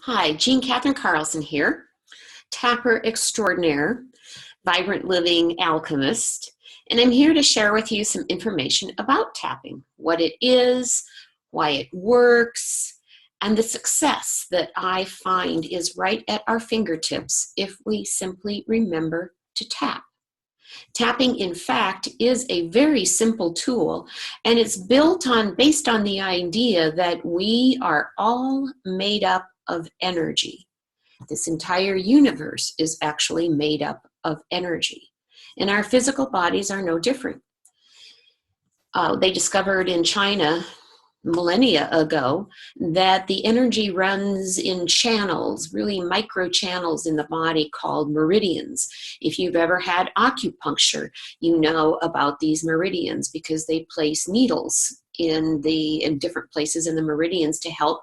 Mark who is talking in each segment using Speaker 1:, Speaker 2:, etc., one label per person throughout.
Speaker 1: Hi, Jean Catherine Carlson here, tapper extraordinaire, vibrant living alchemist, and I'm here to share with you some information about tapping, what it is, why it works, and the success that I find is right at our fingertips if we simply remember to tap. Tapping, in fact, is a very simple tool, and it's based on the idea that we are all made up of energy. This entire universe is actually made up of energy, and our physical bodies are no different. They discovered in China millennia ago that the energy runs in channels, really micro channels in the body called meridians. If you've ever had acupuncture, you know about these meridians because they place needles in different places in the meridians to help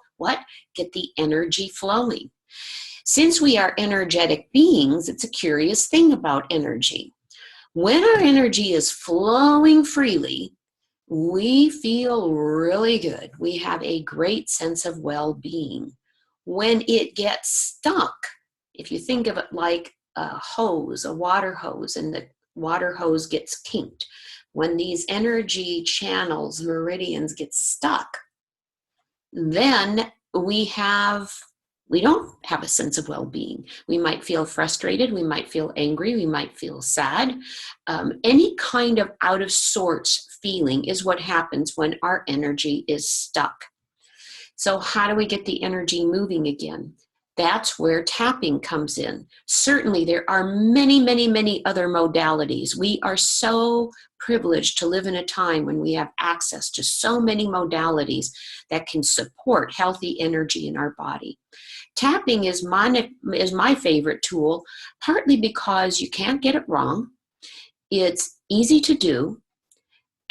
Speaker 1: get the energy flowing. Since we are energetic beings, it's a curious thing about energy. When our energy is flowing freely, we feel really good. We have a great sense of well-being. When it gets stuck, if you think of it like a hose, a water hose, and the water hose gets kinked, when these energy channels, meridians get stuck, then we don't have a sense of well-being. We might feel frustrated, we might feel angry, we might feel sad. Any kind of out of sorts feeling is what happens when our energy is stuck. So how do we get the energy moving again? That's where tapping comes in. Certainly there are many, many, many other modalities. We are so privileged to live in a time when we have access to so many modalities that can support healthy energy in our body. Tapping is my favorite tool, partly because you can't get it wrong. It's easy to do,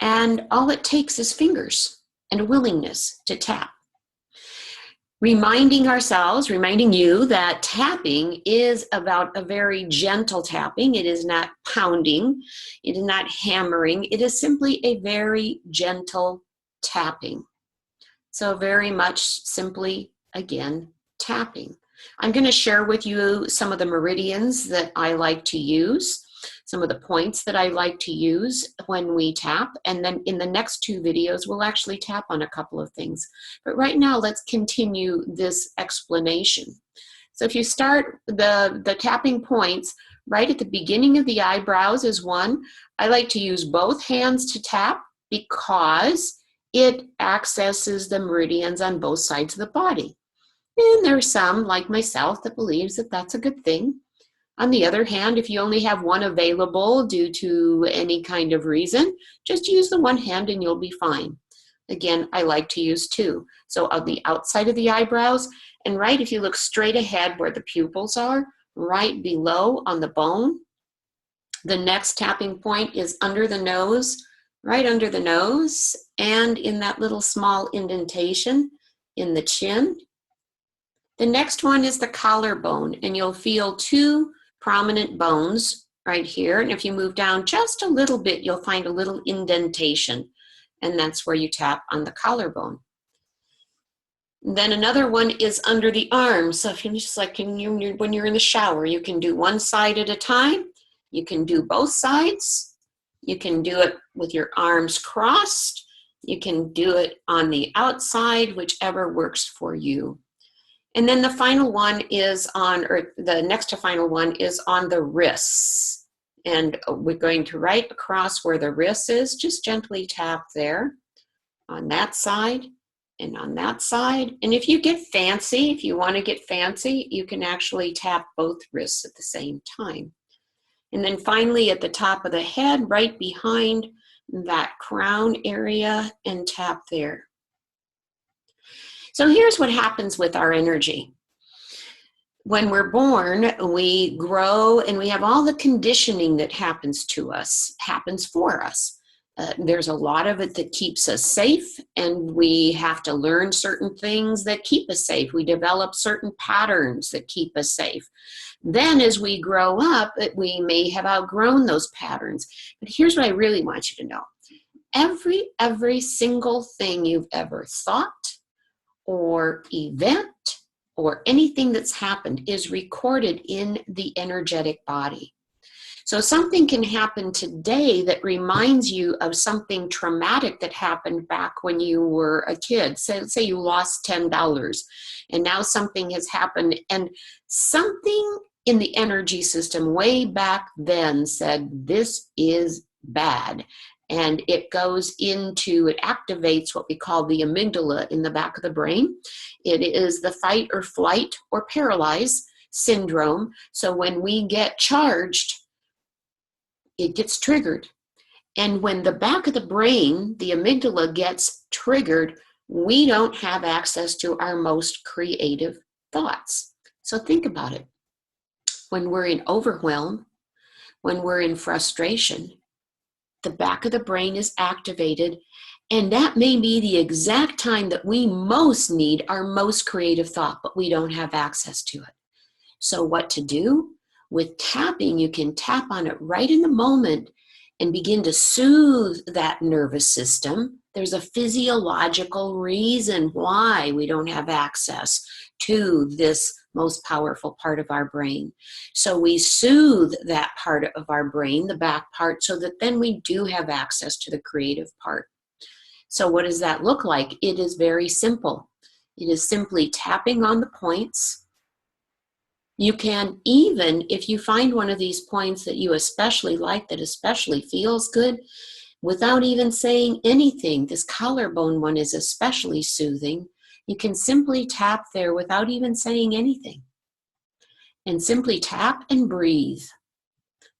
Speaker 1: and all it takes is fingers and a willingness to tap. Reminding you that tapping is about a very gentle tapping. It is not pounding. It is not hammering. It is simply a very gentle tapping. So very much simply, again, tapping. I'm going to share with you some of the meridians that I like to use, some of the points that I like to use when we tap, and then in the next two videos we'll actually tap on a couple of things. But right now let's continue this explanation. So if you start the tapping points right at the beginning of the eyebrows is one. I like to use both hands to tap because it accesses the meridians on both sides of the body. And there's some, like myself, that believes that that's a good thing. On the other hand, if you only have one available due to any kind of reason, just use the one hand and you'll be fine. Again, I like to use two. So on the outside of the eyebrows, and right if you look straight ahead where the pupils are, right below on the bone. The next tapping point is under the nose, right under the nose, and in that little small indentation in the chin. The next one is the collarbone, and you'll feel two prominent bones right here. And if you move down just a little bit, you'll find a little indentation, and that's where you tap on the collarbone. And then another one is under the arm. So if you just like when you're in the shower, you can do one side at a time. You can do both sides. You can do it with your arms crossed. You can do it on the outside, whichever works for you. And then the final one is the next to final one is on the wrists. And we're going to right across where the wrist is, just gently tap there on that side and on that side. And if you want to get fancy, you can actually tap both wrists at the same time. And then finally at the top of the head, right behind that crown area, and tap there. So here's what happens with our energy. When we're born, we grow and we have all the conditioning that happens for us. There's a lot of it that keeps us safe, and we have to learn certain things that keep us safe. We develop certain patterns that keep us safe. Then as we grow up, we may have outgrown those patterns. But here's what I really want you to know. Every single thing you've ever thought or event or anything that's happened is recorded in the energetic body. So something can happen today that reminds you of something traumatic that happened back when you were a kid. Say you lost $10 and now something has happened, and something in the energy system way back then said, this is bad. And it activates what we call the amygdala in the back of the brain. It is the fight or flight or paralyze syndrome. So when we get charged, it gets triggered. And when the back of the brain, the amygdala, gets triggered, we don't have access to our most creative thoughts. So think about it. When we're in overwhelm, when we're in frustration, the back of the brain is activated, and that may be the exact time that we most need our most creative thought, but we don't have access to it. So what to do? With tapping, you can tap on it right in the moment and begin to soothe that nervous system. There's a physiological reason why we don't have access to this most powerful part of our brain. So we soothe that part of our brain, the back part, so that then we do have access to the creative part. So what does that look like? It is very simple. It is simply tapping on the points. You can even, if you find one of these points that you especially like, that especially feels good, without even saying anything, this collarbone one is especially soothing. You can simply tap there without even saying anything. And simply tap and breathe.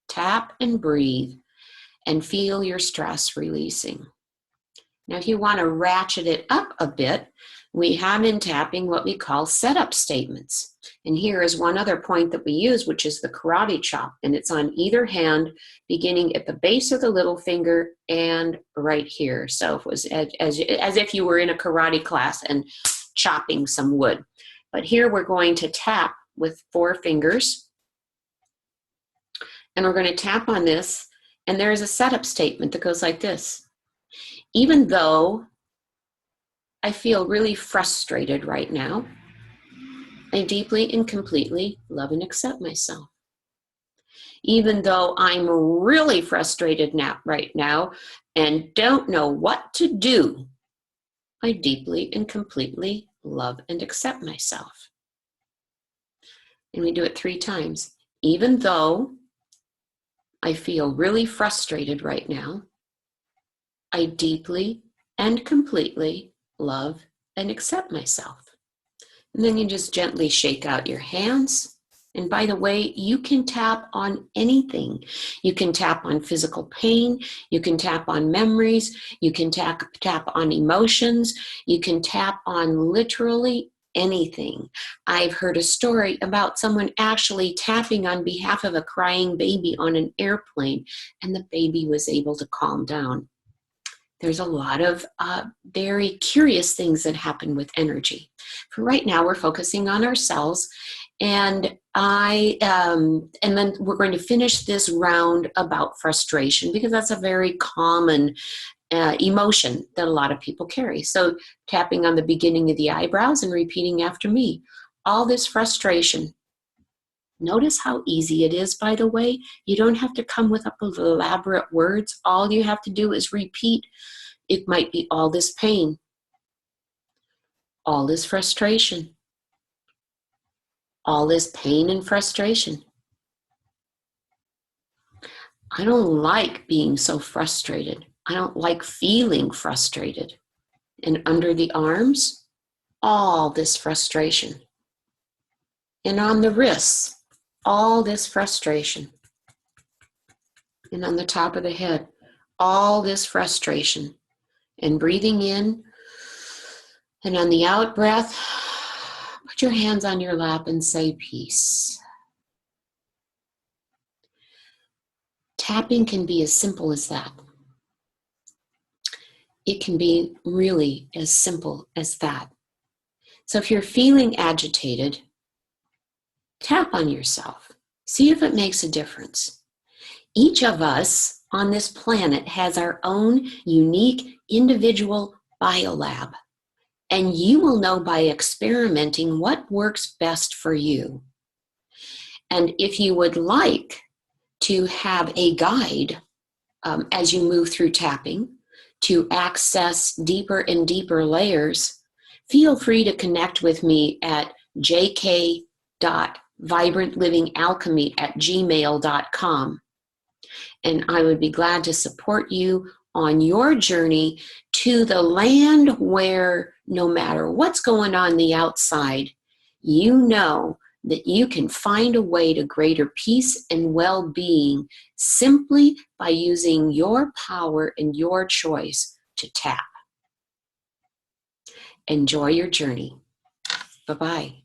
Speaker 1: Tap and breathe and feel your stress releasing. Now, if you want to ratchet it up a bit, we have in tapping what we call setup statements. And here is one other point that we use, which is the karate chop. And it's on either hand, beginning at the base of the little finger and right here. So it was as if you were in a karate class and chopping some wood. But here we're going to tap with 4 fingers. And we're going to tap on this. And there is a setup statement that goes like this. Even though I feel really frustrated right now, I deeply and completely love and accept myself. Even though I'm really frustrated right now and don't know what to do, I deeply and completely love and accept myself. And we do it 3 times. Even though I feel really frustrated right now, I deeply and completely love and accept myself. And then you just gently shake out your hands. And by the way, you can tap on anything. You can tap on physical pain. You can tap on memories. You can tap on emotions. You can tap on literally anything. I've heard a story about someone actually tapping on behalf of a crying baby on an airplane, and the baby was able to calm down. There's a lot of very curious things that happen with energy. For right now, we're focusing on ourselves, and then we're going to finish this round about frustration, because that's a very common emotion that a lot of people carry. So tapping on the beginning of the eyebrows and repeating after me. All this frustration. Notice how easy it is, by the way. You don't have to come with elaborate words. All you have to do is repeat. It might be all this pain, all this frustration, all this pain and frustration. I don't like being so frustrated. I don't like feeling frustrated. And under the arms, all this frustration. And on the wrists, all this frustration. And on the top of the head, all this frustration. And breathing in, and on the out breath, put your hands on your lap and say peace. Tapping can be as simple as that. It can be really as simple as that. So if you're feeling agitated, tap on yourself. See if it makes a difference. Each of us on this planet has our own unique individual biolab. And you will know by experimenting what works best for you. And if you would like to have a guide as you move through tapping to access deeper and deeper layers, feel free to connect with me at jk.vibrantliving.alchemy@gmail.com. And I would be glad to support you on your journey to the land where no matter what's going on the outside, you know that you can find a way to greater peace and well-being simply by using your power and your choice to tap. Enjoy your journey. Bye-bye.